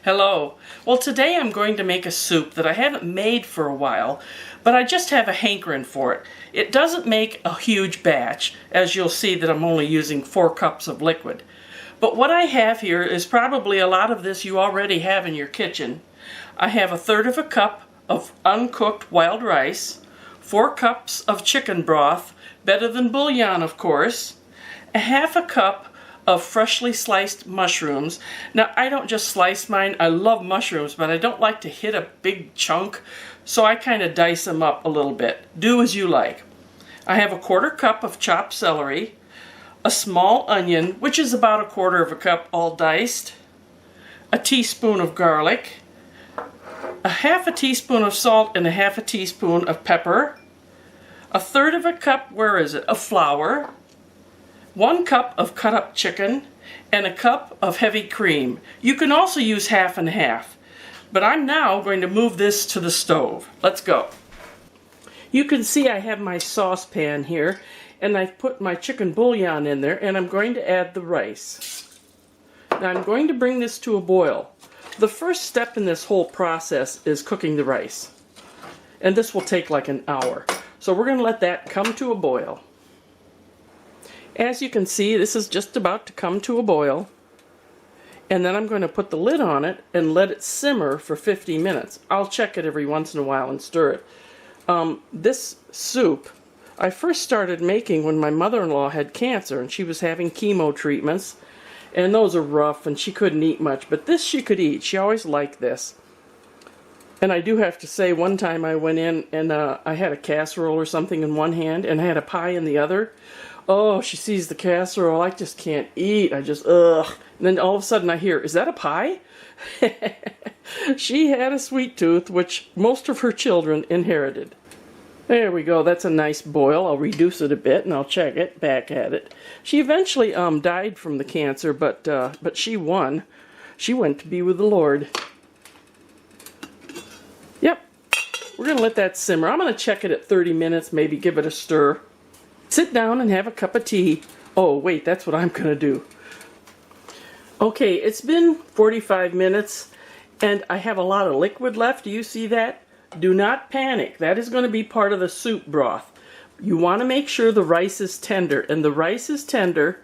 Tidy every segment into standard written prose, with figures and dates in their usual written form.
Hello. Well, today I'm going to make a soup that I haven't made for a while, but I just have a hankering for it. It doesn't make a huge batch, as you'll see that I'm only using 4 cups of liquid. But what I have here is probably a lot of this you already have in your kitchen. I have 1/3 cup of uncooked wild rice, 4 cups of chicken broth, better than bouillon of course, 1/2 cup of freshly sliced mushrooms. Now I don't just slice mine, I love mushrooms, but I don't like to hit a big chunk, so I kind of dice them up a little bit. Do as you like. I have 1/4 cup of chopped celery, a small onion, which is about 1/4 cup all diced, a teaspoon of garlic, 1/2 teaspoon of salt and 1/2 teaspoon of pepper, 1/3 cup, of flour, 1 cup of cut up chicken, and 1 cup of heavy cream. You can also use half and half, but I'm now going to move this to the stove. Let's go. You can see I have my saucepan here, and I've put my chicken bouillon in there, and I'm going to add the rice. Now I'm going to bring this to a boil. The first step in this whole process is cooking the rice, and this will take like an hour. So we're going to let that come to a boil. As you can see, this is just about to come to a boil, and then I'm going to put the lid on it and let it simmer for 50 minutes. I'll check it every once in a while and stir it. This soup I first started making when my mother-in-law had cancer and she was having chemo treatments, and those are rough and she couldn't eat much, but this she could eat. She always liked this. And I do have to say, one time I went in and I had a casserole or something in one hand and I had a pie in the other. Oh, she sees the casserole, I just can't eat, I just, ugh. And then all of a sudden I hear, is that a pie? She had a sweet tooth, which most of her children inherited. There we go, that's a nice boil. I'll reduce it a bit and I'll check it, back at it. She eventually died from the cancer, but she won. She went to be with the Lord. Yep, we're going to let that simmer. I'm going to check it at 30 minutes, maybe give it a stir. Sit down and have a cup of tea. Oh, wait, that's what I'm going to do. Okay, it's been 45 minutes, and I have a lot of liquid left. Do you see that? Do not panic. That is going to be part of the soup broth. You want to make sure the rice is tender, and the rice is tender.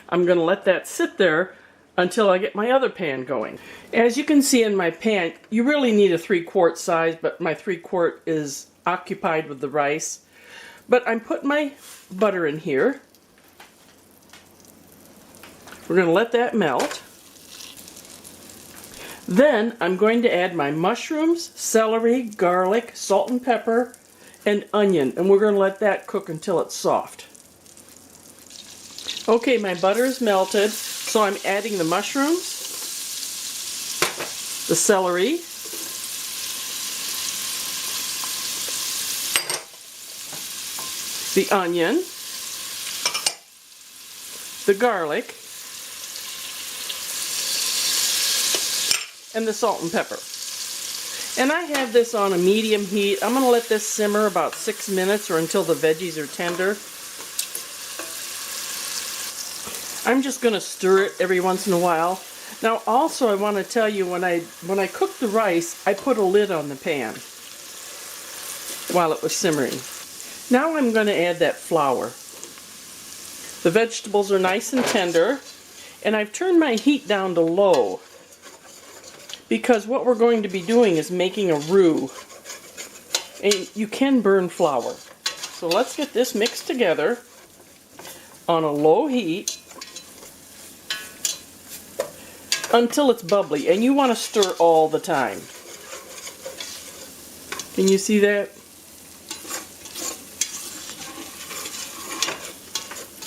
I'm going to let that sit there until I get my other pan going. As you can see in my pan, you really need a 3-quart size, but my 3-quart is occupied with the rice. But I'm putting my butter in here. We're going to let that melt. Then I'm going to add my mushrooms, celery, garlic, salt and pepper, and onion. And we're going to let that cook until it's soft. Okay, my butter is melted, so I'm adding the mushrooms, the celery, the onion, the garlic, and the salt and pepper. And I have this on a medium heat. I'm going to let this simmer about 6 minutes or until the veggies are tender. I'm just going to stir it every once in a while. Now also I want to tell you, when I cook the rice, I put a lid on the pan while it was simmering. Now I'm going to add that flour. The vegetables are nice and tender, and I've turned my heat down to low because what we're going to be doing is making a roux, and you can burn flour. So let's get this mixed together on a low heat until it's bubbly, and you want to stir all the time. Can you see that?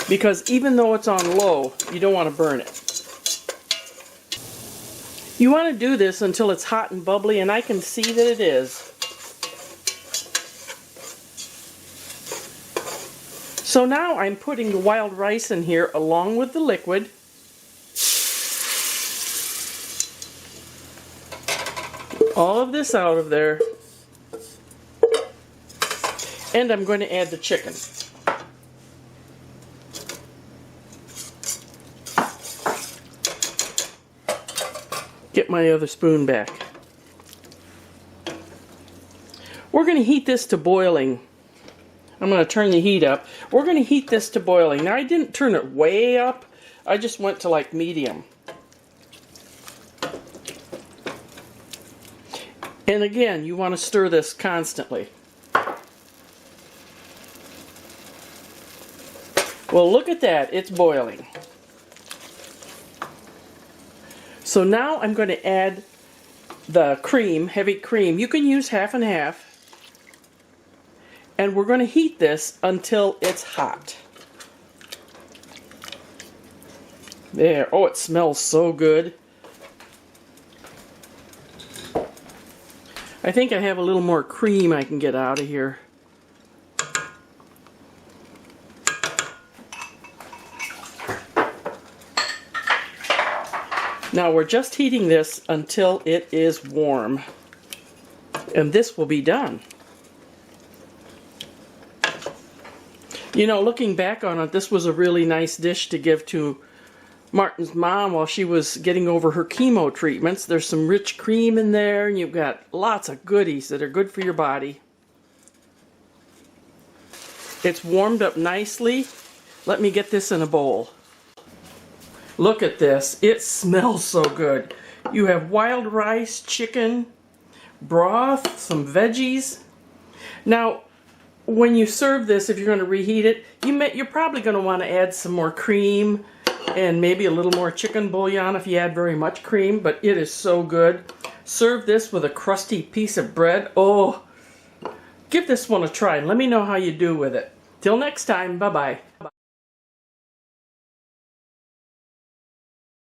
Because even though it's on low, you don't want to burn it. You want to do this until it's hot and bubbly, and I can see that it is. So now I'm putting the wild rice in here along with the liquid. All of this out of there. And I'm going to add the chicken. Get get my other spoon back. We're going to heat this to boiling. I'm going to turn the heat up. We're going to heat this to boiling. Now I didn't turn it way up. I just went to like medium. And again, you want to stir this constantly. Well, look at that. It's boiling. So now I'm going to add the cream, heavy cream. You can use half and half. And we're going to heat this until it's hot. There. Oh, it smells so good. I think I have a little more cream I can get out of here. Now we're just heating this until it is warm. And this will be done. You know, looking back on it, this was a really nice dish to give to Martin's mom while she was getting over her chemo treatments. There's some rich cream in there, and you've got lots of goodies that are good for your body. It's warmed up nicely. Let me get this in a bowl. Look at this. It smells so good. You have wild rice, chicken, broth, some veggies. Now, when you serve this, if you're going to reheat it, you're probably going to want to add some more cream and maybe a little more chicken bouillon if you add very much cream, but it is so good. Serve this with a crusty piece of bread. Oh, give this one a try and let me know how you do with it. Till next time, bye-bye.